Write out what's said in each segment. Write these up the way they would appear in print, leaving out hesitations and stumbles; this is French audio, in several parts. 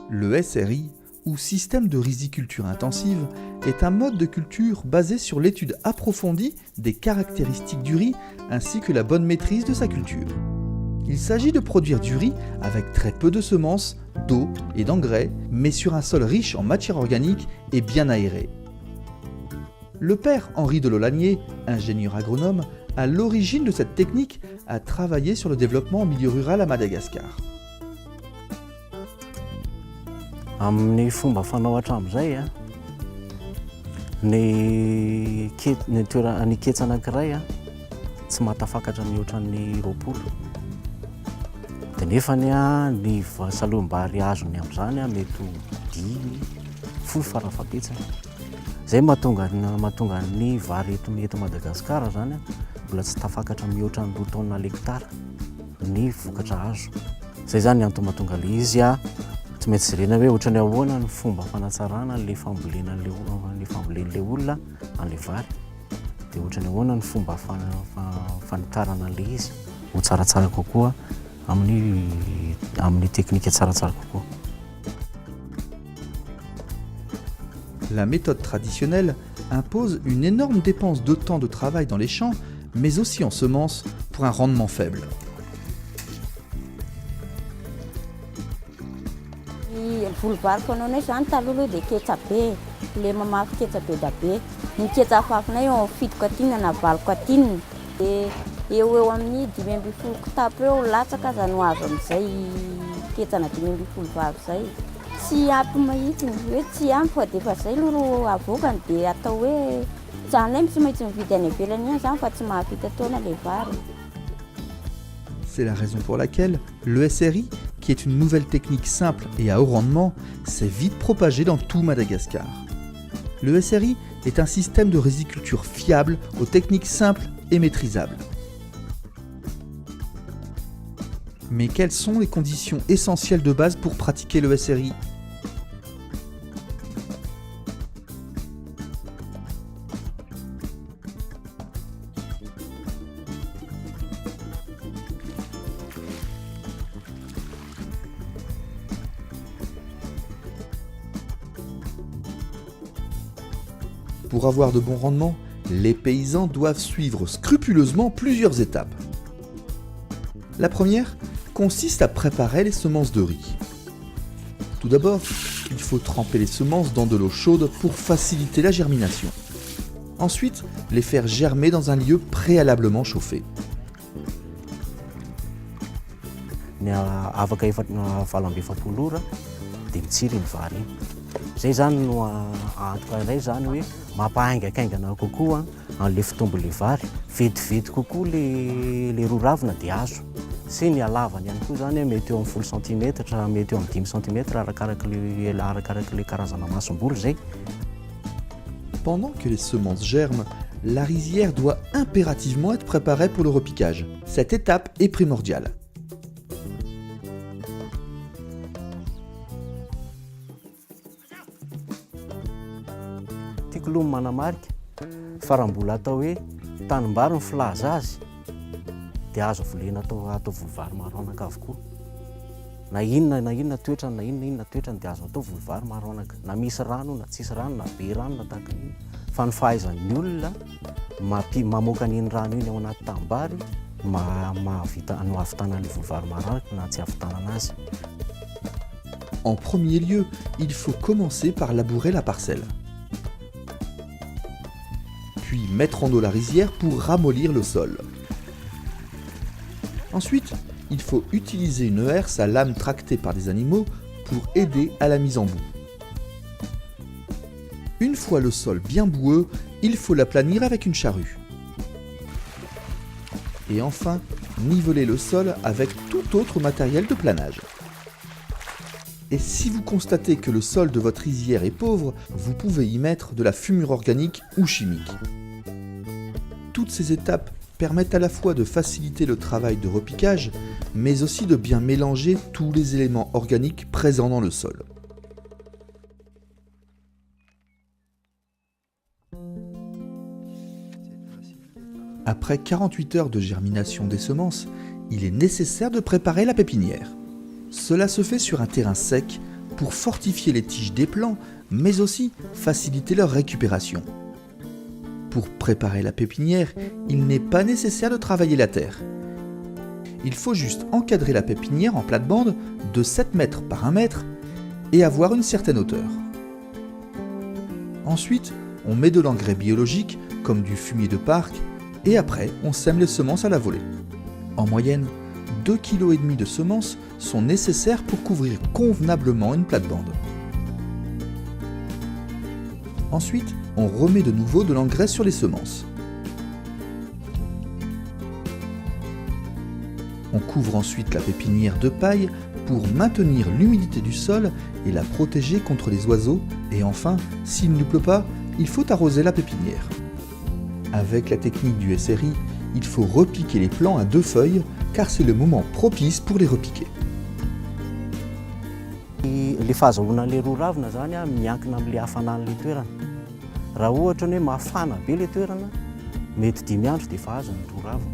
Le SRI, ou système de riziculture intensive, est un mode de culture basé sur l'étude approfondie des caractéristiques du riz ainsi que la bonne maîtrise de sa culture. Il s'agit de produire du riz avec très peu de semences, d'eau et d'engrais, mais sur un sol riche en matière organique et bien aéré. Le père Henri de Lolagnier, ingénieur agronome, à l'origine de cette technique, a travaillé sur le développement en milieu rural à Madagascar. Amin'ny fomba fanao hatramin'izay a, ny ketsa anankiray a tsy mahatafakatra mihoatran'ny 20. Dia nefany a ny saloham-bary azony amin'izany a mety ho 10 farafahabetsany. Izay mahatonga ny vary eto Madagasikara zany a mbola tsy tafakatra mihoatra ny 2 tonnes l'hectare ny vokatra azo. Izay zany antony mahatonga ilay izy a tsy maintsy jerena hoe ohatrany ahoana ny fomba fanatsarana ilay fambolen'ilay olona an'ilay vary. Dia ohatrany ahoana ny fomba fanitarana an'ilay izy ho tsaratsara kokoa amin'ny teknika tsaratsara kokoa. La méthode traditionnelle impose une énorme dépense de temps de travail dans les champs, mais aussi en semences, pour un rendement faible. Volovariko anao zany taloha dia ketsa be, le mamafy ketsa be da be. Ny ketsa afafinay eo amin'ny 7 katinina na 20 katinina. Dia eo amin'ny 5 kitapo eo latsaka zany ho azo amin'izay ketsana 5 vavy izay. Tsy ampy mahitsiny, hoe tsy ampy fa dia efa izay aloha avokany dia atao hoe zanay tsy maintsy mividy any ivelany ihany zany fa tsy mahavita taona ilay vary. C'est la raison pour laquelle le SRI, qui est une nouvelle technique simple et à haut rendement, s'est vite propagé dans tout Madagascar. Le SRI est un système de riziculture fiable aux techniques simples et maîtrisables. Mais quelles sont les conditions essentielles de base pour pratiquer le SRI ? Pour avoir de bons rendements, les paysans doivent suivre scrupuleusement plusieurs étapes. La première consiste à préparer les semences de riz. Tout d'abord, il faut tremper les semences dans de l'eau chaude pour faciliter la germination. Ensuite, les faire germer dans un lieu préalablement chauffé. Afaka efa 20 ora dia mitsiry ny vary iny. Zay zany no antoka iray zany hoe mampahaingakaingana kokoa an'ilay fitombo'ilay vary. Vetivety kokoa le roa ravina dia azo. Sy ny halavany ihany koa zany mety eo amin'ny 10 cm, mety eo amin'ny 5 cm arakarak'ilay karazana masom-bolo zay. Pendant que les semences germent, la rizière doit impérativement être préparée pour le repiquage. Cette étape est primordiale. Tiako aloha manamarika fa raha mbola atao hoe tanimbary ny filaza azy dia azo volena atao volovary maranaka avokoa. Na inona toetrany dia azo atao volovary maranaka. Na misy rano na tsisy rano na be rano na tahaka an'iny. Fa ny fahaizan'ny olona mamoaka an'iny rano iny ao anaty tanimbary no ahavitana an'ilay volovary maranaka na tsy ahavitana anazy. En premier lieu, il faut commencer par labourer la parcelle. Puis mettre en eau la rizière pour ramollir le sol. Ensuite, il faut utiliser une herse à lame tractée par des animaux pour aider à la mise en boue. Une fois le sol bien boueux, il faut l'aplanir avec une charrue. Et enfin, niveler le sol avec tout autre matériel de planage. Et si vous constatez que le sol de votre rizière est pauvre, vous pouvez y mettre de la fumure organique ou chimique. Toutes ces étapes permettent à la fois de faciliter le travail de repiquage, mais aussi de bien mélanger tous les éléments organiques présents dans le sol. Après 48 heures de germination des semences, il est nécessaire de préparer la pépinière. Cela se fait sur un terrain sec pour fortifier les tiges des plants, mais aussi faciliter leur récupération. Pour préparer la pépinière, il n'est pas nécessaire de travailler la terre. Il faut juste encadrer la pépinière en plate-bande de 7 mètres par 1 mètre et avoir une certaine hauteur. Ensuite, on met de l'engrais biologique comme du fumier de parc et après on sème les semences à la volée. En moyenne, 2,5 kg de semences sont nécessaires pour couvrir convenablement une plate-bande. Ensuite, on remet de nouveau de l'engrais sur les semences. On couvre ensuite la pépinière de paille pour maintenir l'humidité du sol et la protéger contre les oiseaux. Et enfin, s'il ne pleut pas, il faut arroser la pépinière. Avec la technique du SRI, il faut repiquer les plants à 2 feuilles car c'est le moment propice pour les repiquer. Le fahazahoana le roa ravina zany miankina amin'le hafanan'le toerana. Raha ohatra hoe mafana be le toerana, mety 5 andro dia efa azo ny roa ravina.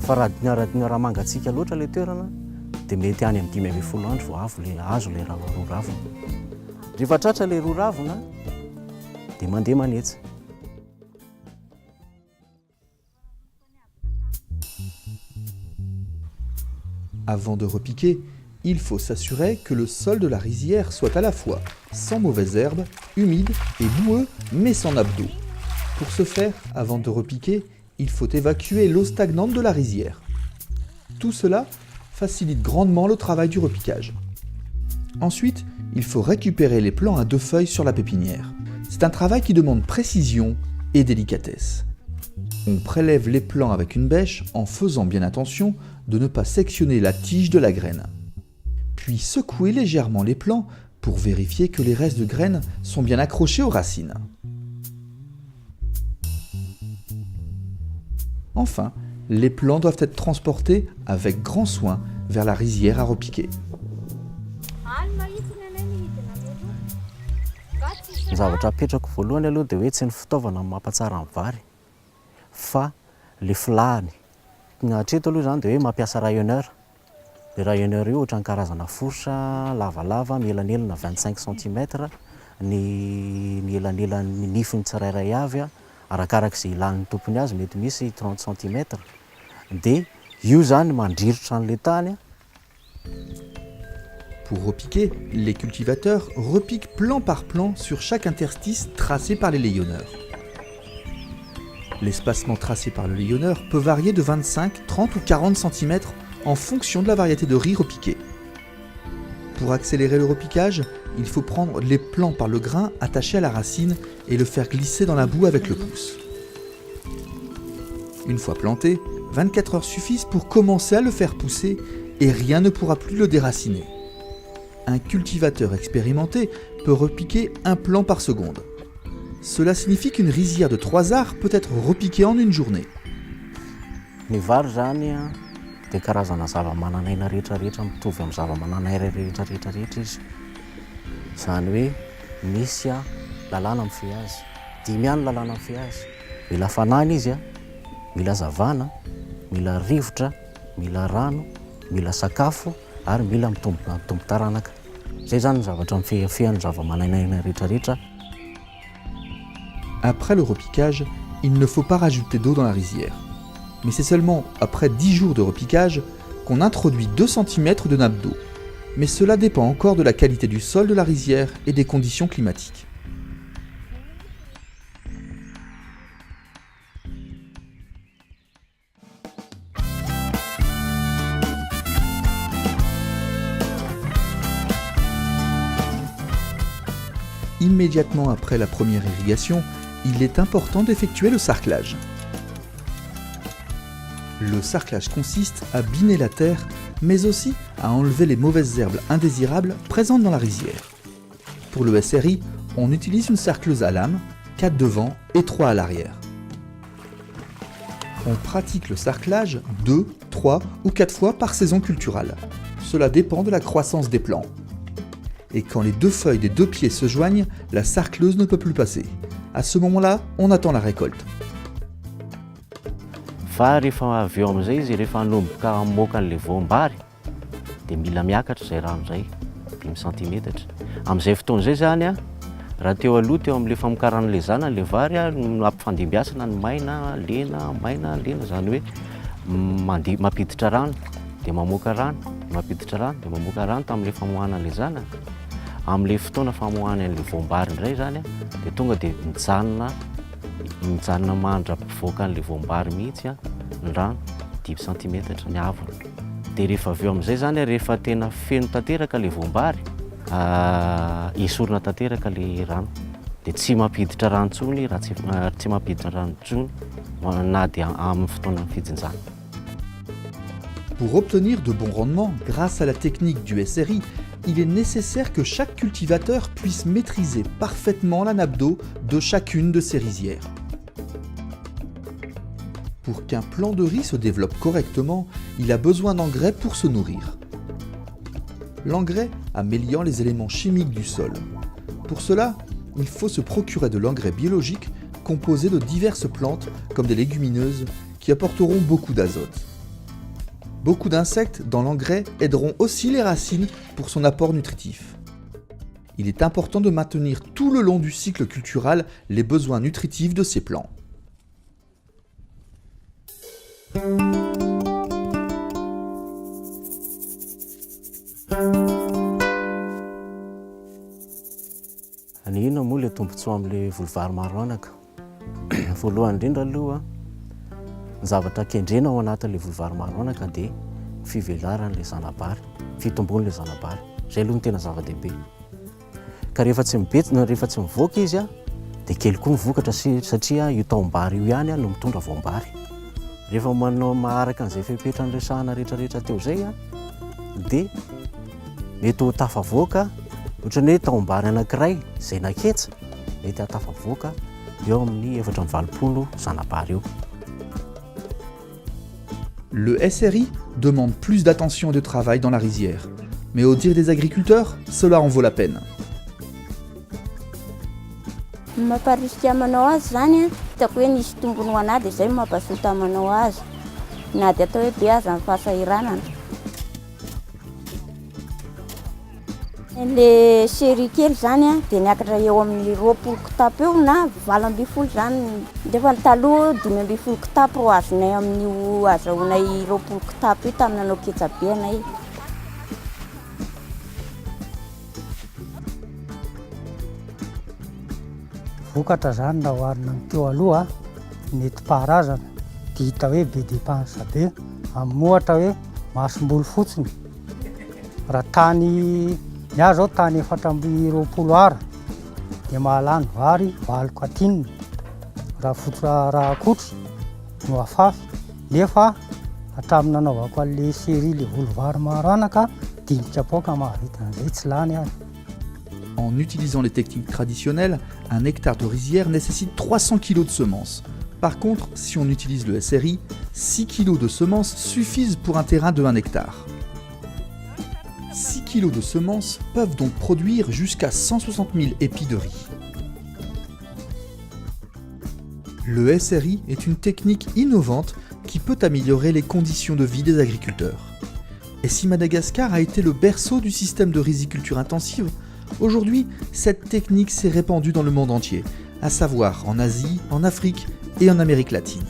Fa raha mangatsiaka loatra le toerana, dia mety any amin'ny 5-10 andro vao avo le azo le roa ravina. Rehefa tratra le roa ravina, dia mandeha manetsy. Avant de repiquer, il faut s'assurer que le sol de la rizière soit à la fois sans mauvaises herbes, humide et boueux, mais sans nappe d'eau. Pour ce faire, avant de repiquer, il faut évacuer l'eau stagnante de la rizière. Tout cela facilite grandement le travail du repiquage. Ensuite, il faut récupérer les plants à 2 feuilles sur la pépinière. C'est un travail qui demande précision et délicatesse. On prélève les plants avec une bêche en faisant bien attention de ne pas sectionner la tige de la graine. Puis secouer légèrement les plants pour vérifier que les restes de graines sont bien accrochés aux racines. Enfin, les plants doivent être transportés avec grand soin vers la rizière à repiquer. Ny zavatra apetrako voalohany aloha dia hoe tsy ny fitaovana mampatsara ny vary fa le filahany. Hatreto aloha zany dia hoe mampiasa rayonneur. Le rayonneur io ohatran'ny karazana forsa lavalava mielanelana 25 cm, ny elanelan'ny nifiny tsirairay avy arakarak'izay ilan'ny tompony azy mety misy 30 cm. Dia io zany mandriritra an'le tany. Pour repiquer, les cultivateurs repiquent plan par plan sur chaque interstice tracé par les layonneurs. L'espacement tracé par le layonneur peut varier de 25, 30 ou 40 cm en fonction de la variété de riz repiqué. Pour accélérer le repiquage, il faut prendre les plants par le grain attaché à la racine et le faire glisser dans la boue avec le pouce. Une fois planté, 24 heures suffisent pour commencer à le faire pousser et rien ne pourra plus le déraciner. Un cultivateur expérimenté peut repiquer 1 plant par seconde. Cela signifie qu'une rizière de 3 arts peut être repiquée en une journée. Ny vary zany dia karazana zava-mananaina rehetrarehetra mitovy amin'ny zava-mananaina rehetrarehetra izy. Izany hoe misy lalàna mifehy azy, 5 ihany lalàna mifehy azy. Mila hafanana izy, mila zavana, mila rivotra, mila rano, mila sakafo ary mila mitombo taranaka. Zay zany ny zavatra mifehy zava-mananaina rehetrarehetra. Après le repiquage, il ne faut pas rajouter d'eau dans la rizière. Mais c'est seulement après 10 jours de repiquage qu'on introduit 2 cm de nappe d'eau. Mais cela dépend encore de la qualité du sol de la rizière et des conditions climatiques. Immédiatement après la première irrigation, il est important d'effectuer le sarclage. Le sarclage consiste à biner la terre, mais aussi à enlever les mauvaises herbes indésirables présentes dans la rizière. Pour le SRI, on utilise une sarcleuse à lame, 4 devant et 3 à l'arrière. On pratique le sarclage 2, 3 ou 4 fois par saison culturale. Cela dépend de la croissance des plants. Et quand les 2 feuilles des 2 pieds se joignent, la sarcleuse ne peut plus passer. À ce moment-là, on attend la récolte. Fa rehefa avy eo amin'izay izy rehefa hanomboka hamoaka an'le voambary dia mila miakatra izay rano izay 5 centimetatra. Amin'izay fotoana izay zany a, raha teo aloha teo amin'ilay famokaran'ilay zana ilay vary a, no ampifandimbiasana ny maina lena, zany hoe mampiditra rano dia mamoaka rano, mampiditra rano dia mamoaka rano tamin'ilay famoahana ilay zana. Amin'ilay fotoana famoahana an'ilay voambary indray zany a, dia tonga dia mijanona mandra-pivoaka an'ilay voambary mihitsy a ny rano 10 centimetatra ny havony. Dia rehefa avy eo amin'izay zany a, rehefa tena feno tanteraka ilay voambary, esorina tanteraka ilay rano dia tsy mampiditra rano intsony raha tsy mampiditra rano intsony na dia amin'ny fotoana fijinjana. Pour obtenir de bons rendements grâce à la technique du SRI, il est nécessaire que chaque cultivateur puisse maîtriser parfaitement la nappe d'eau de chacune de ses rizières. Pour qu'un plant de riz se développe correctement, il a besoin d'engrais pour se nourrir. L'engrais améliore les éléments chimiques du sol. Pour cela, il faut se procurer de l'engrais biologique composé de diverses plantes comme des légumineuses qui apporteront beaucoup d'azote. Beaucoup d'insectes dans l'engrais aideront aussi les racines pour son apport nutritif. Il est important de maintenir tout le long du cycle cultural les besoins nutritifs de ces plants. Ny inona moa ilay tombotsoa amin'ilay volovary maro anaka? Voalohany indrindra aloha, ny zavatra kendrena ao anatin'ilay volovary maro anaka dia fivelaran'ilay zanabary, fitomboan'ilay zanabary. Izay aloha no tena zava-dehibe. Ka rehefa tsy mivoaka izy a, dia kely koa mivokatra satria io taombary io ihany no mitondra voambary. Rehefa maharaka an'izay fepetra niresahana rehetrarehetra teo izay a, dia mety ho tafavoaka, ohatran'ny hoe taombary anankiray izay naketsa, mety hatafavoaka eo amin'ny 420 zanabary eo. Le SRI demande plus d'attention et de travail dans la rizière. Mais au dire des agriculteurs, cela en vaut la peine. Mamparisika manao azy zany a, hitako hoe nisy tombony ho anahy dia izay mampazoto manao azy. Na dia atao hoe be aza ny fahasahiranana. Le série kely zany a, dia niakatra eo amin'ny 20 kitapo eo na 20 zany. Nefa ny taloha 15 kitapo ro azonay amin'io azahoanay 20 kitapo io tamin'ny nanao ketsabe anay. Vokatra zany raha oharina amin'ny teo aloha nentim-paharazana dia hita hoe be dépense be amin'ny ohatra hoe masomboly fotsiny. Raha tany miazo ao tany 420 ara dia mahalany vary 20 raha akotry no afafy. Nefa hatramin'ny nanaovako an'ilay série ilay volovary maro anaka 5 kapoaka mahavita an'izay tsy lany azy. En utilisant les techniques traditionnelles, un hectare de rizière nécessite 300 kg de semences. Par contre, si on utilise le SRI, 6 kg de semences suffisent pour un terrain de 1 hectare. 6 kg de semences peuvent donc produire jusqu'à 160 000 épis de riz. Le SRI est une technique innovante qui peut améliorer les conditions de vie des agriculteurs. Et si Madagascar a été le berceau du système de riziculture intensive, aujourd'hui, cette technique s'est répandue dans le monde entier, à savoir en Asie, en Afrique et en Amérique latine.